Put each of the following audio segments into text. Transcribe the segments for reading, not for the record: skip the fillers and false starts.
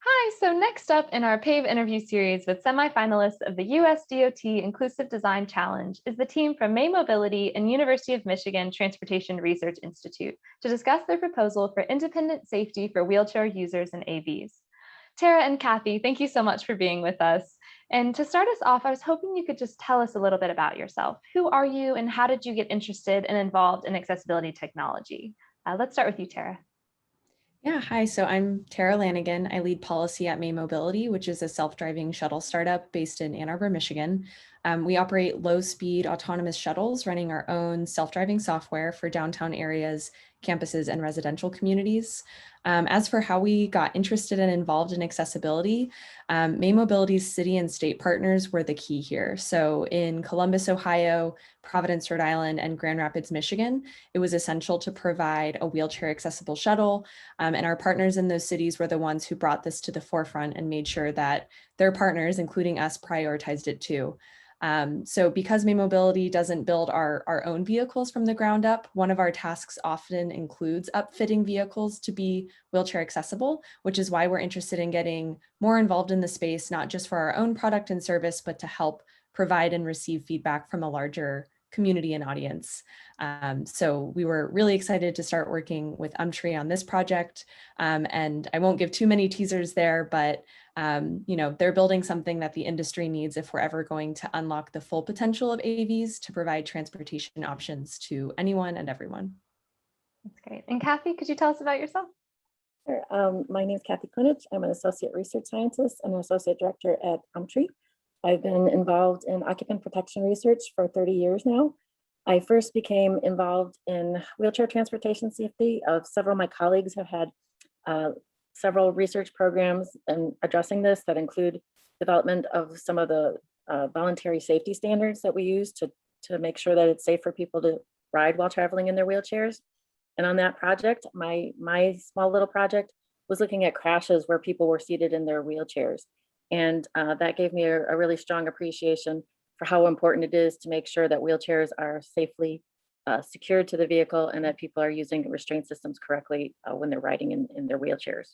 Hi, so next up in our PAVE interview series with semifinalists of the US DOT Inclusive Design Challenge is the team from May Mobility and University of Michigan Transportation Research Institute to discuss their proposal for independent safety for wheelchair users and AVs. Tara and Kathy, thank you so much for being with us. And to start us off, I was hoping you could just tell us a little bit about yourself. Who are you and how did you get interested and involved in accessibility technology? Let's start with you, Tara. Yeah, hi. So I'm Tara Lanigan. I lead policy at May Mobility, which is a self-driving shuttle startup based in Ann Arbor, Michigan. We operate low-speed autonomous shuttles running our own self-driving software for downtown areas, campuses, and residential communities. As for how we got interested and involved in accessibility, May Mobility's city and state partners were the key here. So in Columbus, Ohio, Providence, Rhode Island, and Grand Rapids, Michigan, it was essential to provide a wheelchair accessible shuttle. And our partners in those cities were the ones who brought this to the forefront and made sure that their partners, including us, prioritized it too. So because May Mobility doesn't build our own vehicles from the ground up, one of our tasks often includes upfitting vehicles to be wheelchair accessible, which is why we're interested in getting more involved in the space, not just for our own product and service, but to help provide and receive feedback from a larger community and audience. So we were really excited to start working with UMTRI on this project. And I won't give too many teasers there, but they're building something that the industry needs if we're ever going to unlock the full potential of AVs to provide transportation options to anyone and everyone. That's great. And Kathy, could you tell us about yourself? Sure. My name is Kathy Klinich. I'm an associate research scientist and an associate director at UMTRI. I've been involved in occupant protection research for 30 years now. I first became involved in wheelchair transportation safety. Several of my colleagues have had several research programs in addressing this that include development of some of the voluntary safety standards that we use to make sure that it's safe for people to ride while traveling in their wheelchairs. And on that project, my small little project was looking at crashes where people were seated in their wheelchairs. And that gave me a really strong appreciation for how important it is to make sure that wheelchairs are safely secured to the vehicle and that people are using restraint systems correctly when they're riding in their wheelchairs.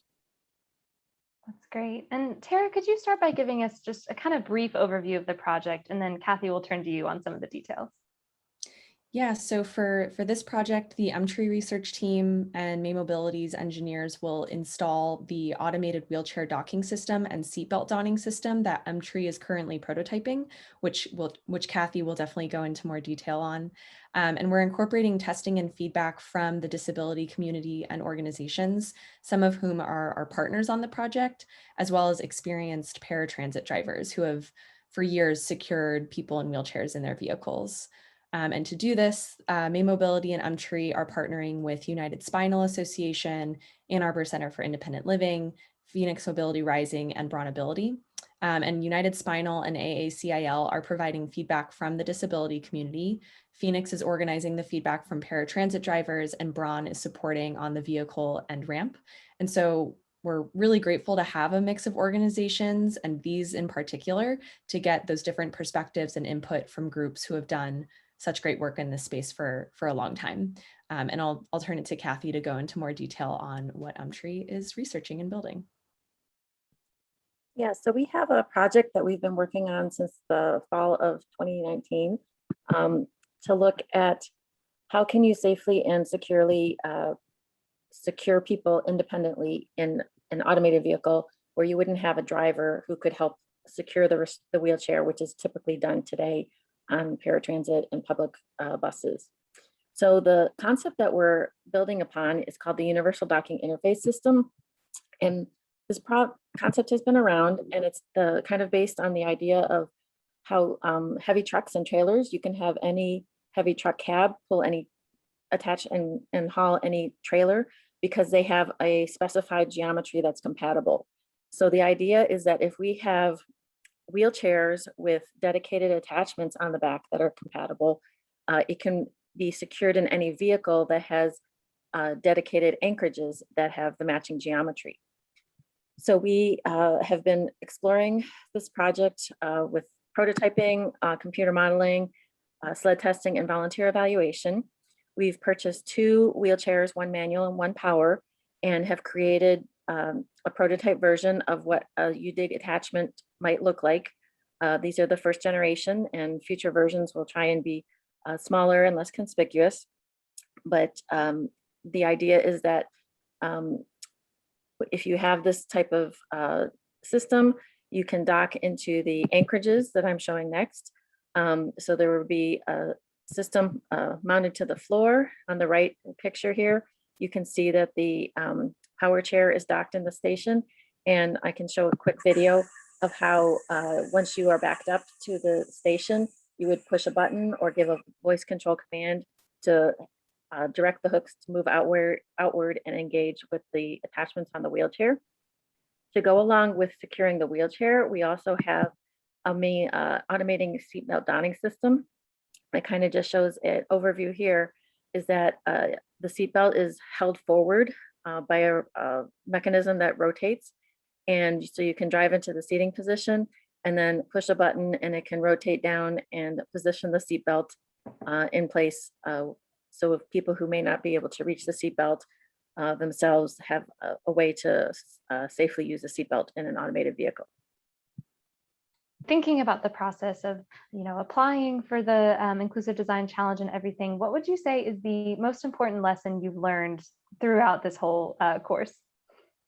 That's great. And Tara, could you start by giving us just a kind of brief overview of the project, and then Kathy will turn to you on some of the details. Yeah, so for this project, the UMTRI research team and May Mobility's engineers will install the automated wheelchair docking system and seatbelt donning system that UMTRI is currently prototyping, which Kathy will definitely go into more detail on. And we're incorporating testing and feedback from the disability community and organizations, some of whom are our partners on the project, as well as experienced paratransit drivers who have for years secured people in wheelchairs in their vehicles. And to do this, May Mobility and UMTRI are partnering with United Spinal Association, Ann Arbor Center for Independent Living, Phoenix Mobility Rising, and Braun Ability. And United Spinal and AACIL are providing feedback from the disability community. Phoenix is organizing the feedback from paratransit drivers, and Braun is supporting on the vehicle and ramp. And so we're really grateful to have a mix of organizations, and these in particular, to get those different perspectives and input from groups who have done such great work in this space for a long time. And I'll turn it to Kathy to go into more detail on what UMTRI is researching and building. Yeah, so we have a project that we've been working on since the fall of 2019 to look at how can you safely and securely secure people independently in an automated vehicle where you wouldn't have a driver who could help secure the wheelchair, which is typically done today on paratransit and public buses. So the concept that we're building upon is called the Universal Docking Interface System. And this concept has been around, and it's the kind of based on the idea of how heavy trucks and trailers, you can have any heavy truck cab pull any, attach and haul any trailer because they have a specified geometry that's compatible. So the idea is that if we have wheelchairs with dedicated attachments on the back that are compatible, it can be secured in any vehicle that has dedicated anchorages that have the matching geometry. So we have been exploring this project with prototyping, computer modeling, sled testing, and volunteer evaluation. We've purchased 2 wheelchairs, one manual and one power, and have created a prototype version of what a UDIG attachment might look like. These are the first generation, and future versions will try and be smaller and less conspicuous. But the idea is that if you have this type of system, you can dock into the anchorages that I'm showing next. So there will be a system mounted to the floor on the right picture here. You can see that the power chair is docked in the station, and I can show a quick video of how once you are backed up to the station, you would push a button or give a voice control command to direct the hooks to move outward and engage with the attachments on the wheelchair. To go along with securing the wheelchair, we also have a automating seatbelt donning system. It kind of just shows an overview here is that the seatbelt is held forward by a mechanism that rotates. And so you can drive into the seating position and then push a button and it can rotate down and position the seatbelt in place. So if people who may not be able to reach the seatbelt themselves have a way to safely use a seatbelt in an automated vehicle. Thinking about the process of, applying for the Inclusive Design Challenge and everything, what would you say is the most important lesson you've learned throughout this whole course?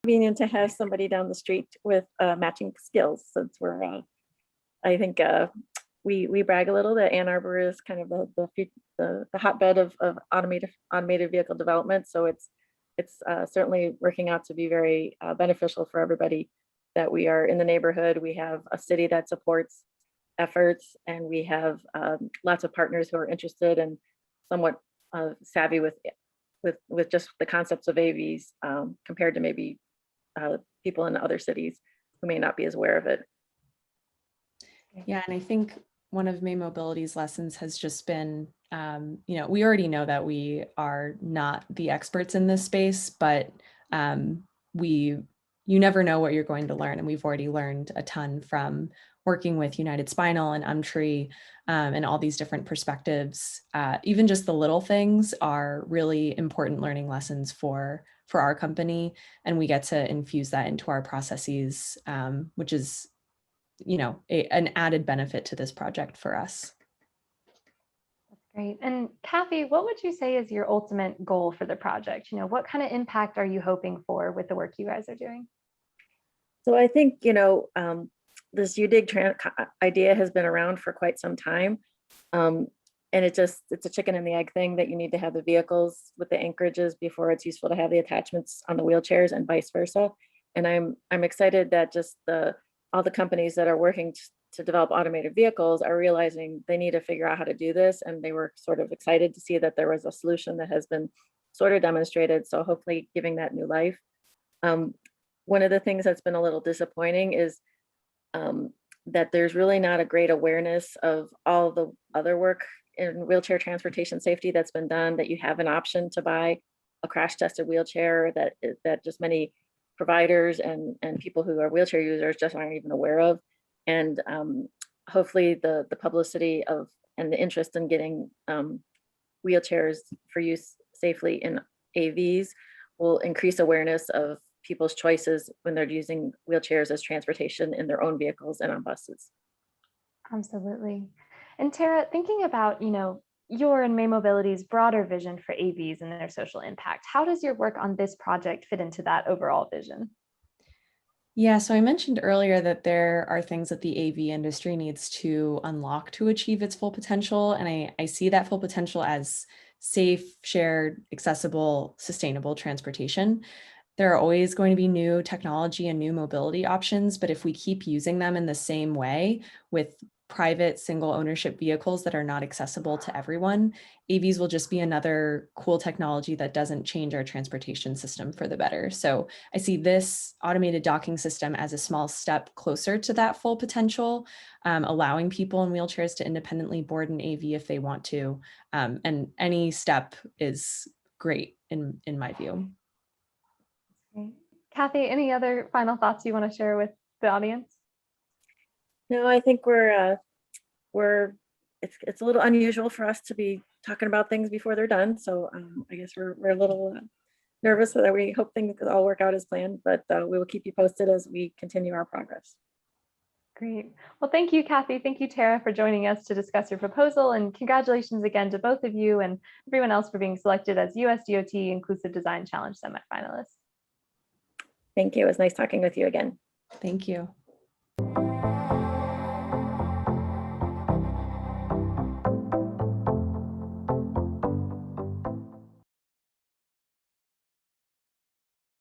Convenient to have somebody down the street with matching skills, since we're, I think we brag a little that Ann Arbor is kind of the hotbed of automated vehicle development. So it's certainly working out to be very beneficial for everybody that we are in the neighborhood. We have a city that supports efforts, and we have lots of partners who are interested and somewhat savvy with just the concepts of AVs compared to maybe people in other cities who may not be as aware of it. Yeah, and I think one of May Mobility's lessons has just been, we already know that we are not the experts in this space, but you never know what you're going to learn. And we've already learned a ton from working with United Spinal and UMTRI and all these different perspectives. Even just the little things are really important learning lessons for our company. And we get to infuse that into our processes, which is, an added benefit to this project for us. That's great. And Kathy, what would you say is your ultimate goal for the project? What kind of impact are you hoping for with the work you guys are doing? So I think, this UDIG idea has been around for quite some time. And it's a chicken and the egg thing that you need to have the vehicles with the anchorages before it's useful to have the attachments on the wheelchairs and vice versa. And I'm excited that just all the companies that are working to develop automated vehicles are realizing they need to figure out how to do this. And they were sort of excited to see that there was a solution that has been sort of demonstrated. So hopefully giving that new life. One of the things that's been a little disappointing is that there's really not a great awareness of all the other work in wheelchair transportation safety that's been done, that you have an option to buy a crash tested wheelchair that just many providers and people who are wheelchair users just aren't even aware of. And hopefully the publicity of and the interest in getting wheelchairs for use safely in AVs will increase awareness of people's choices when they're using wheelchairs as transportation in their own vehicles and on buses. Absolutely. And Tara, thinking about, your and May Mobility's broader vision for AVs and their social impact, how does your work on this project fit into that overall vision? Yeah, so I mentioned earlier that there are things that the AV industry needs to unlock to achieve its full potential. And I see that full potential as safe, shared, accessible, sustainable transportation. There are always going to be new technology and new mobility options, but if we keep using them in the same way with private single ownership vehicles that are not accessible to everyone, AVs will just be another cool technology that doesn't change our transportation system for the better. So I see this automated docking system as a small step closer to that full potential, allowing people in wheelchairs to independently board an AV if they want to. And any step is great in my view. Great. Kathy, any other final thoughts you want to share with the audience? No, I think it's a little unusual for us to be talking about things before they're done. So I guess we're a little nervous that we hope things could all work out as planned, but we will keep you posted as we continue our progress. Great. Well, thank you, Kathy. Thank you, Tara, for joining us to discuss your proposal. And congratulations again to both of you and everyone else for being selected as USDOT Inclusive Design Challenge semifinalists. Thank you. It was nice talking with you again. Thank you.